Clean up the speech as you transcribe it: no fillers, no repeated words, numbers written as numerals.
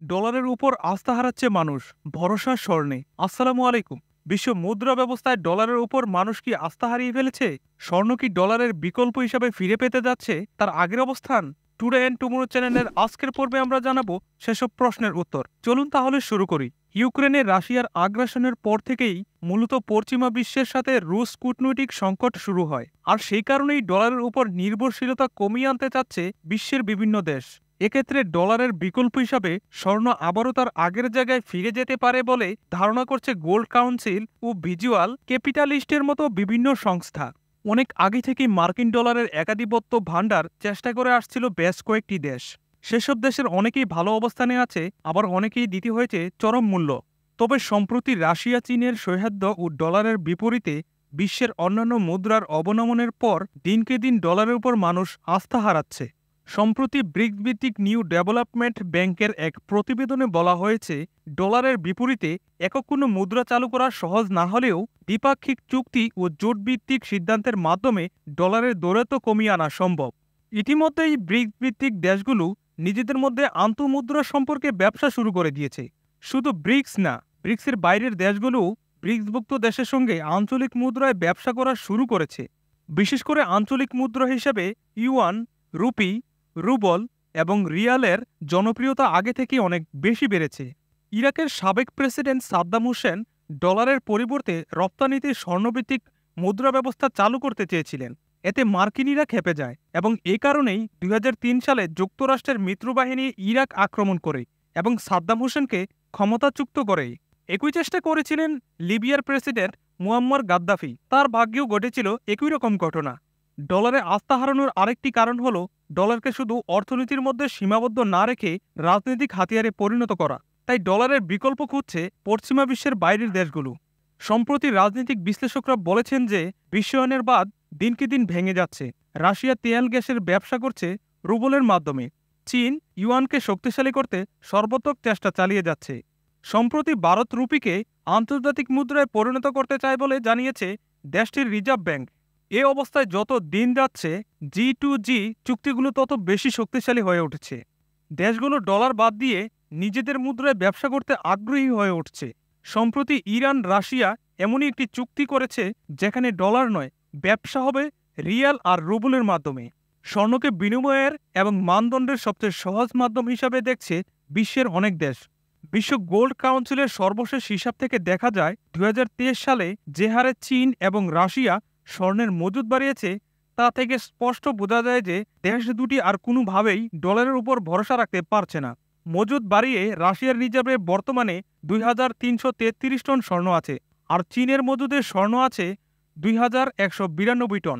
ডলারের উপর আস্থা হারাচ্ছে মানুষ, ভরসা স্বর্ণে। আসসালামু আলাইকুম। বিশ্ব মুদ্রা ব্যবস্থায় ডলারের উপর মানুষ কি আস্থা হারিয়ে ফেলেছে? স্বর্ণ কি ডলারের বিকল্প হিসাবে ফিরে পেতে যাচ্ছে তার আগের অবস্থান? টুডে অ্যান্ড টুমোরো চ্যানেলের আজকের পর্বে আমরা জানাবো সেসব প্রশ্নের উত্তর। চলুন তাহলে শুরু করি। ইউক্রেনে রাশিয়ার আগ্রাসনের পর থেকেই মূলত পশ্চিমা বিশ্বের সাথে রুশ কূটনৈতিক সংকট শুরু হয়, আর সেই কারণেই ডলারের উপর নির্ভরশীলতা কমিয়ে আনতে চাচ্ছে বিশ্বের বিভিন্ন দেশ। এক্ষেত্রে ডলারের বিকল্প হিসাবে স্বর্ণ আবারও তার আগের জায়গায় ফিরে যেতে পারে বলে ধারণা করছে গোল্ড কাউন্সিল ও ভিজুয়াল ক্যাপিটালিস্টের মতো বিভিন্ন সংস্থা। অনেক আগে থেকেই মার্কিন ডলারের একাধিপত্য ভাণ্ডার চেষ্টা করে আসছিল বেশ কয়েকটি দেশ। সেসব দেশের অনেকেই ভালো অবস্থানে আছে, আবার অনেকেই দিতে হয়েছে চরম মূল্য। তবে সম্প্রতি রাশিয়া চীনের সৌহার্দ্য ও ডলারের বিপরীতে বিশ্বের অন্যান্য মুদ্রার অবনমনের পর দিনকে দিন ডলারের উপর মানুষ আস্থা হারাচ্ছে। সম্প্রতি ব্রিক্স ভিত্তিক নিউ ডেভেলপমেন্ট ব্যাংকের এক প্রতিবেদনে বলা হয়েছে, ডলারের বিপরীতে একক কোনো মুদ্রা চালু করা সহজ না হলেও দ্বিপাক্ষিক চুক্তি ও জোটভিত্তিক সিদ্ধান্তের মাধ্যমে ডলারের দৌরাত্ম্য কমিয়ে আনা সম্ভব। ইতিমধ্যেই ব্রিক্স ভিত্তিক দেশগুলো নিজেদের মধ্যে আন্তঃমুদ্রা সম্পর্কে ব্যবসা শুরু করে দিয়েছে। শুধু ব্রিক্স না, ব্রিক্সের বাইরের দেশগুলোও ব্রিক্সভুক্ত দেশের সঙ্গে আঞ্চলিক মুদ্রায় ব্যবসা করা শুরু করেছে। বিশেষ করে আঞ্চলিক মুদ্রা হিসেবে ইউয়ান, রুপি, রুবল এবং রিয়ালের জনপ্রিয়তা আগে থেকেই অনেক বেশি বেড়েছে। ইরাকের সাবেক প্রেসিডেন্ট সাদ্দাম হোসেন ডলারের পরিবর্তে রপ্তানিতে স্বর্ণভিত্তিক মুদ্রা ব্যবস্থা চালু করতে চেয়েছিলেন। এতে মার্কিনিরা খেপে যায় এবং এ কারণেই ২০০৩ সালে যুক্তরাষ্ট্রের মিত্রবাহিনী ইরাক আক্রমণ করে এবং সাদ্দাম হোসেনকে ক্ষমতাচ্যুত করে। একই চেষ্টা করেছিলেন লিবিয়ার প্রেসিডেন্ট মুয়াম্মার গাদ্দাফি। তার ভাগ্যেও ঘটেছিল একই রকম ঘটনা। ডলারে আস্থা হারানোর আরেকটি কারণ হল ডলারকে শুধু অর্থনীতির মধ্যে সীমাবদ্ধ না রেখে রাজনৈতিক হাতিয়ারে পরিণত করা। তাই ডলারের বিকল্প খুঁজছে পশ্চিমা বিশ্বের বাইরের দেশগুলো। সম্প্রতি রাজনৈতিক বিশ্লেষকরা বলেছেন যে বিশ্বায়নের বাদ দিনকে দিন ভেঙে যাচ্ছে। রাশিয়া তেল গ্যাসের ব্যবসা করছে রুবলের মাধ্যমে। চীন ইউয়ানকে শক্তিশালী করতে সর্বাত্মক চেষ্টা চালিয়ে যাচ্ছে। সম্প্রতি ভারত রুপিকে আন্তর্জাতিক মুদ্রায় পরিণত করতে চায় বলে জানিয়েছে দেশটির রিজার্ভ ব্যাংক। এ অবস্থায় যত দিন যাচ্ছে G2G চুক্তিগুলো তত বেশি শক্তিশালী হয়ে উঠছে। দেশগুলো ডলার বাদ দিয়ে নিজেদের মুদ্রায় ব্যবসা করতে আগ্রহী হয়ে উঠছে। সম্প্রতি ইরান রাশিয়া এমনই একটি চুক্তি করেছে যেখানে ডলার নয়, ব্যবসা হবে রিয়াল আর রুবলের মাধ্যমে। স্বর্ণকে বিনিময়ের এবং মানদণ্ডের সবচেয়ে সহজ মাধ্যম হিসাবে দেখছে বিশ্বের অনেক দেশ। বিশ্ব গোল্ড কাউন্সিলের সর্বশেষ হিসাব থেকে দেখা যায় ২০২৩ সালে যে হারে চীন এবং রাশিয়া স্বর্ণের মজুদ বাড়িয়েছে, তা থেকে স্পষ্ট বোঝা যায় যে দেশ দুটি আর কোনোভাবেই ডলারের উপর ভরসা রাখতে পারছে না। মজুদ বাড়িয়ে রাশিয়ার রিজার্ভে বর্তমানে ২৩৩৩ টন স্বর্ণ আছে, আর চীনের মজুদে স্বর্ণ আছে ২১৯২ টন।